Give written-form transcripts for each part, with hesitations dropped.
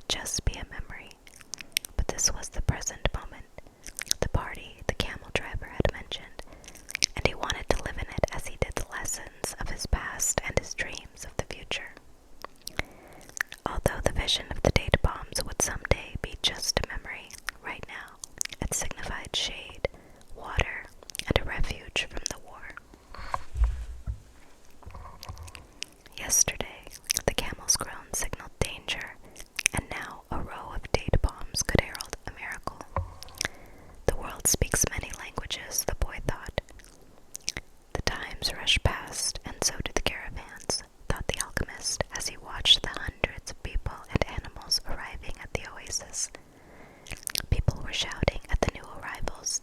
would just be a memory. But this was the present moment, the party the camel driver had mentioned, and he wanted to live in it as he did the lessons of his past and his dreams of the future. Although the vision of the date bombs would someday be just a memory, right now it signified shade, water, and a refuge from the war. Yesterday, the camel's groan signaled danger, and now a row of date bombs could herald a miracle. The world speaks many languages, the boy thought. The times rush past, and so do the caravans, thought the alchemist as he watched the hundreds of people and animals arriving at the oasis. People were shouting at the new arrivals,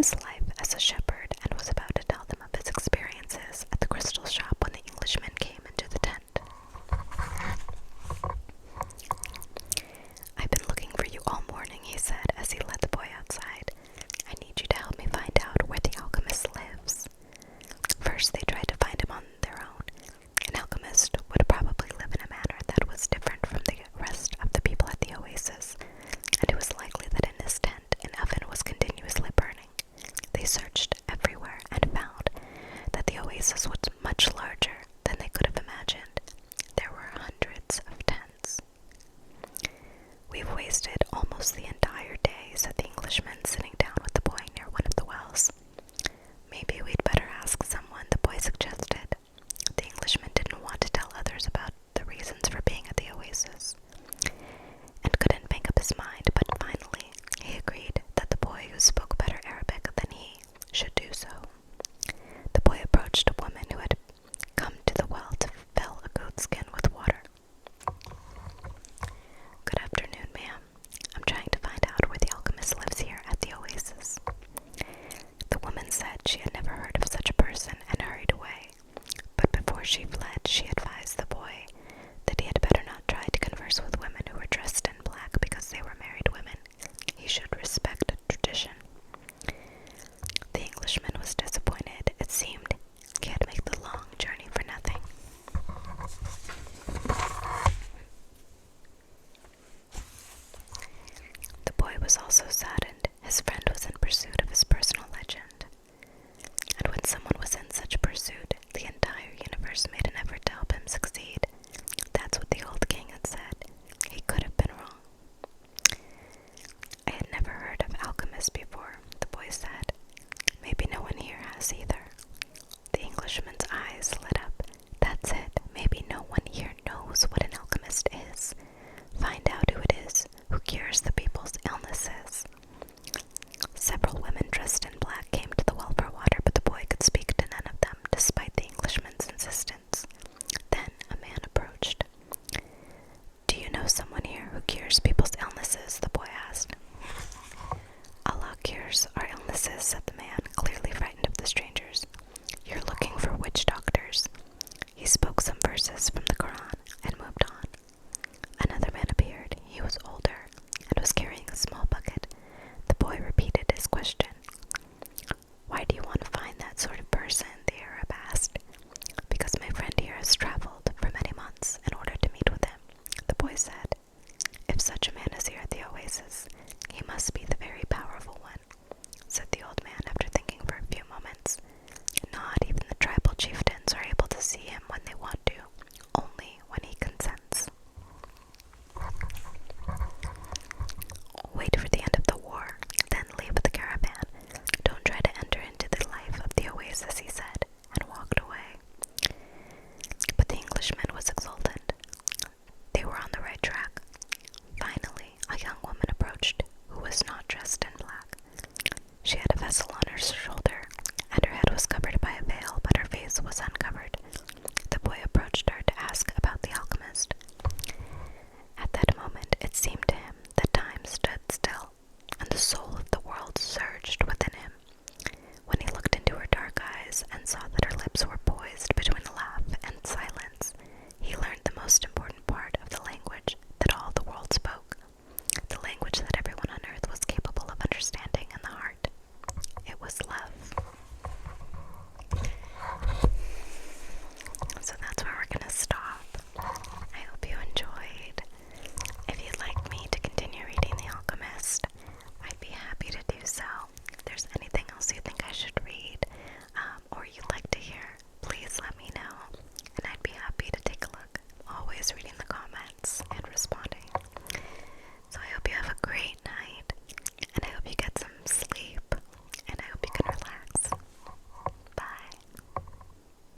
his life as a shepherd and was about to tell them of his experiences at the crystal shop when the Englishman came into the tent. "I've been looking for you all morning," he said as he led the boy outside. "I need you to help me find out where the alchemist lives." First, they tried to find him on their own. An alchemist would probably live in a manner that was different from the rest of the people at the oasis, and it was likely that in this tent an oven was continuously burning. They searched everywhere and found that the oasis was much larger than they could have imagined. There were hundreds of tents. "We've wasted almost the entire day," said the Englishman, sitting down with the boy near one of the wells. "Maybe we'd better ask someone," the boy suggested. The Englishman didn't want to tell others about the reasons for being at the oasis, and couldn't make up his mind, but finally he agreed that the boy who spoke better Arabic than he should do so. The boy approached a woman who had come to the well to fill a goatskin with water. "Good afternoon, ma'am. I'm trying to find out where the alchemist lives here at the oasis." The woman said she had never heard of such a person and hurried away, but before she fled, she advised the boy that he had better not try to converse with women who were dressed in black because they were married women. He should respect tradition. The Englishman was disappointed. It seemed he had made the long journey for nothing. The boy was also saddened. His friend was in pursuit of his personal legend. And when someone was in such pursuit, the entire universe made an effort to help him succeed. That's what the old king had said. He could have been wrong. "I had never heard of alchemists before," the boy said. "Maybe no one here has either." The Englishman's eyes lit up. "That's it. Maybe no one here knows what an alchemist is. Find out who it is, who cures the people's illnesses." Several women dressed in black came to the well for water, but the boy could speak to none of them, despite the Englishman's insistence. Then a man approached. "Do you know someone here who cures people's illnesses?" the boy asked. "Allah cures our illnesses," said the man, clearly frightened of the strangers. "You're looking for witch doctors." He spoke some verses from the Quran and moved on. Another man appeared. He was older and was carrying a small bucket. The boy repeated his question. "Why do you want to find that sort of person?" the Arab asked. "Because my friend here has traveled for many months in order to meet with him," the boy said. "If such a man is here at the oasis, he must be the very powerful one," said the old man after thinking for a few moments. "Not even the tribal chieftains are able to see him when they want to, only when he consents." "Wait for the end of the war, then leave the caravan. Don't try to enter into the life of the oasis," he said, and walked away. But the Englishman was exultant. They were on the right track. Finally, a young woman approached who was not dressed in black. She had a vessel on her shoulder, and her head was covered by a veil, but her face was uncovered.